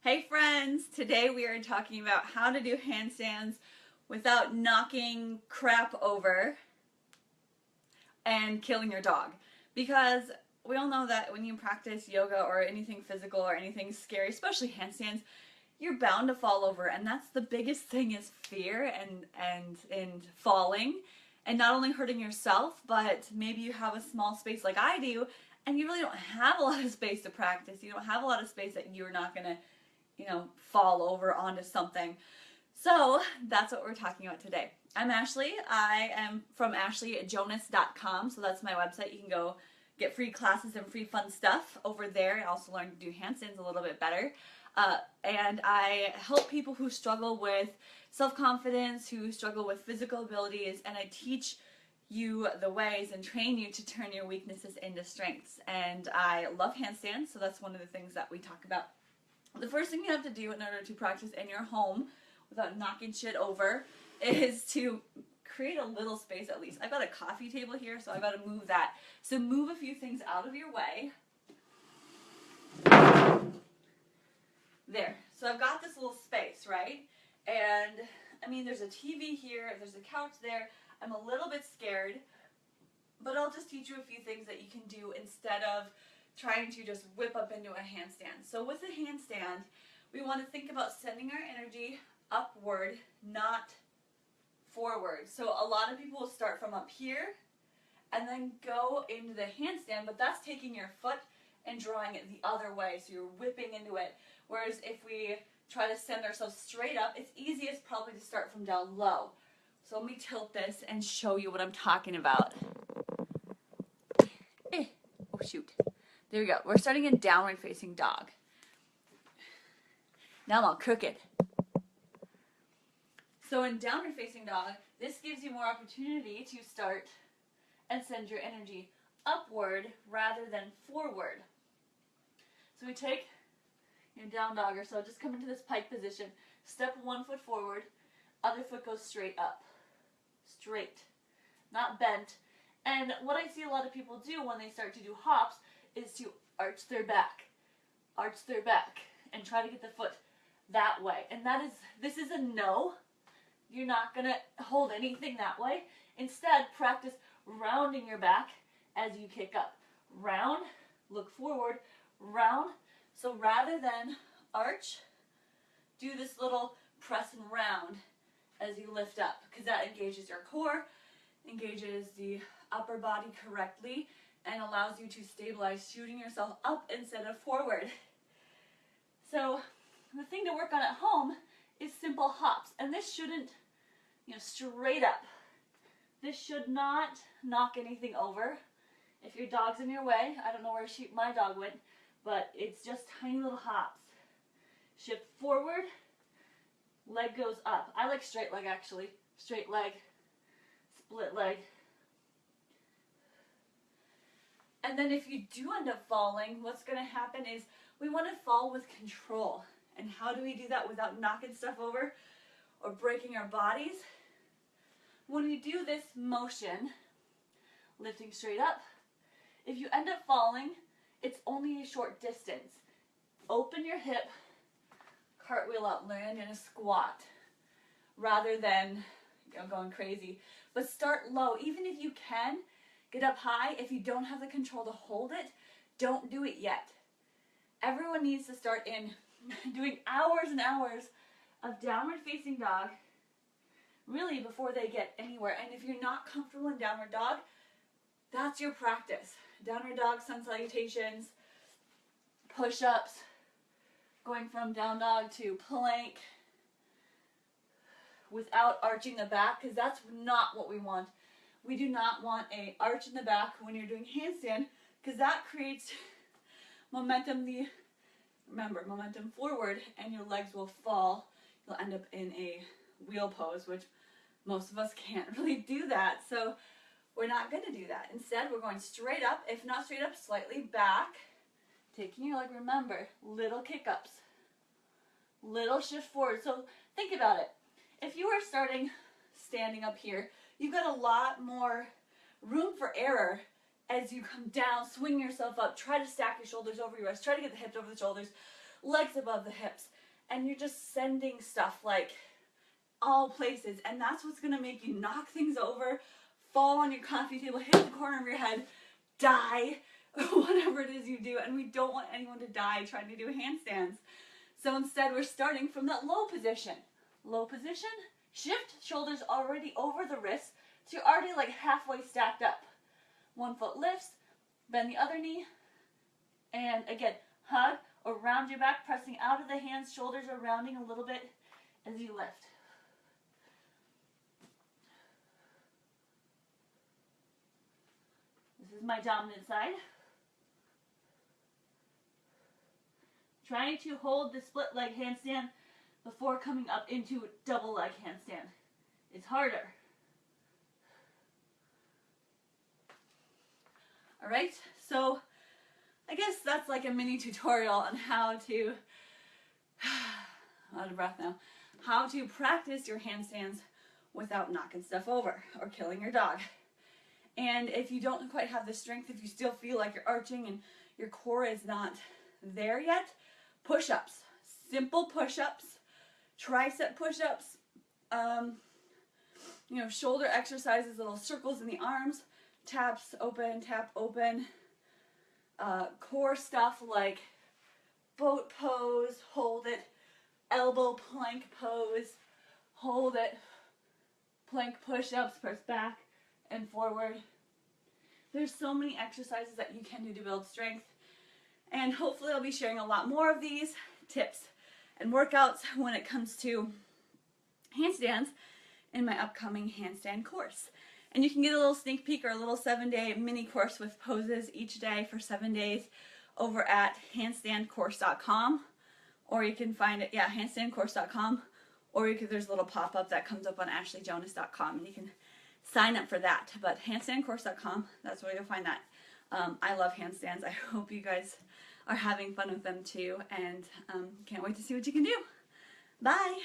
Hey friends, today we are talking about how to do handstands without knocking crap over and killing your dog. Because we all know that when you practice yoga or anything physical or anything scary, especially handstands, you're bound to fall over, and that's the biggest thing is fear and falling and not only hurting yourself, but maybe you have a small space like I do and you really don't have a lot of space to practice. You don't have a lot of space that you're not going to fall over onto something. So that's what we're talking about today. I'm Ashley. I am from ashleyjonas.com. So that's my website. You can go get free classes and free fun stuff over there and also learn to do handstands a little bit better. And I help people who struggle with self-confidence, who struggle with physical abilities, and I teach you the ways and train you to turn your weaknesses into strengths. And I love handstands, so that's one of the things that we talk about. The first thing you have to do in order to practice in your home without knocking shit over is to create a little space at least. I've got a coffee table here, so I've got to move that. So move a few things out of your way. There. So I've got this little space, right? And, I mean, there's a TV here, there's a couch there. I'm a little bit scared, but I'll just teach you a few things that you can do instead of trying to just whip up into a handstand. So with a handstand, we want to think about sending our energy upward, not forward. So a lot of people will start from up here and then go into the handstand, but that's taking your foot and drawing it the other way, so you're whipping into it. Whereas if we try to send ourselves straight up, it's easiest probably to start from down low. So let me tilt this and show you what I'm talking about. Oh shoot. There we go. We're starting in downward facing dog. Now I'm all crooked. So in downward facing dog, this gives you more opportunity to start and send your energy upward rather than forward. So we take your down dogger, so just come into this pike position, step one foot forward, other foot goes straight up. Straight, not bent. And what I see a lot of people do when they start to do hops is to arch their back, and try to get the foot that way. And this is a no. You're not going to hold anything that way. Instead, practice rounding your back as you kick up. Round, look forward, round. So rather than arch, do this little press and round as you lift up, because that engages your core, engages the upper body correctly, and allows you to stabilize shooting yourself up instead of forward. So the thing to work on at home is simple hops, and this shouldn't, straight up. This should not knock anything over. If your dog's in your way, I don't know where my dog went, but it's just tiny little hops. Shift forward, leg goes up. I like straight leg actually. Straight leg, split leg. And then if you do end up falling, what's going to happen is we want to fall with control. And how do we do that without knocking stuff over or breaking our bodies? When we do this motion, lifting straight up, if you end up falling, it's only a short distance. Open your hip, cartwheel up, land in a squat, rather than going crazy. But start low. Even if you can, get up high. If you don't have the control to hold it, don't do it yet. Everyone needs to start in doing hours and hours of downward facing dog, really before they get anywhere. And if you're not comfortable in downward dog, that's your practice. Downward dog, sun salutations, push-ups, going from down dog to plank without arching the back, because that's not what we want. We do not want an arch in the back when you're doing handstand, because that creates momentum. Remember, momentum forward, and your legs will fall. You'll end up in a wheel pose, which most of us can't really do that. So we're not going to do that. Instead, we're going straight up. If not straight up, slightly back. Taking your leg, remember, little kick-ups. Little shift forward. So think about it. If you are starting standing up here, you've got a lot more room for error as you come down, swing yourself up, try to stack your shoulders over your rest, try to get the hips over the shoulders, legs above the hips, and you're just sending stuff like all places, and that's what's going to make you knock things over, fall on your coffee table, hit the corner of your head, die, whatever it is you do, and we don't want anyone to die trying to do handstands. So instead, we're starting from that low position. Low position, shift, shoulders already over the wrists, so you're already like halfway stacked up. One foot lifts, bend the other knee, and again, hug around your back, pressing out of the hands, shoulders are rounding a little bit as you lift. This is my dominant side. Trying to hold the split leg handstand before coming up into double leg handstand. It's harder. All right, so I guess that's like a mini tutorial on how to, out of breath now, how to practice your handstands without knocking stuff over or killing your dog. And if you don't quite have the strength, if you still feel like you're arching and your core is not there yet, push-ups, simple push-ups, tricep push-ups, shoulder exercises, little circles in the arms, taps open, tap open, core stuff like boat pose, hold it, elbow plank pose, hold it, plank push-ups, press back and forward. There's so many exercises that you can do to build strength. And hopefully I'll be sharing a lot more of these tips and workouts when it comes to handstands in my upcoming handstand course. And you can get a little sneak peek or a little 7-day mini course with poses each day for 7 days over at handstandcourse.com, or you can find it, handstandcourse.com, or there's a little pop-up that comes up on ashleyjonas.com, and you can sign up for that. But handstandcourse.com, that's where you'll find that. I love handstands. I hope you guys are having fun with them too, and can't wait to see what you can do. Bye!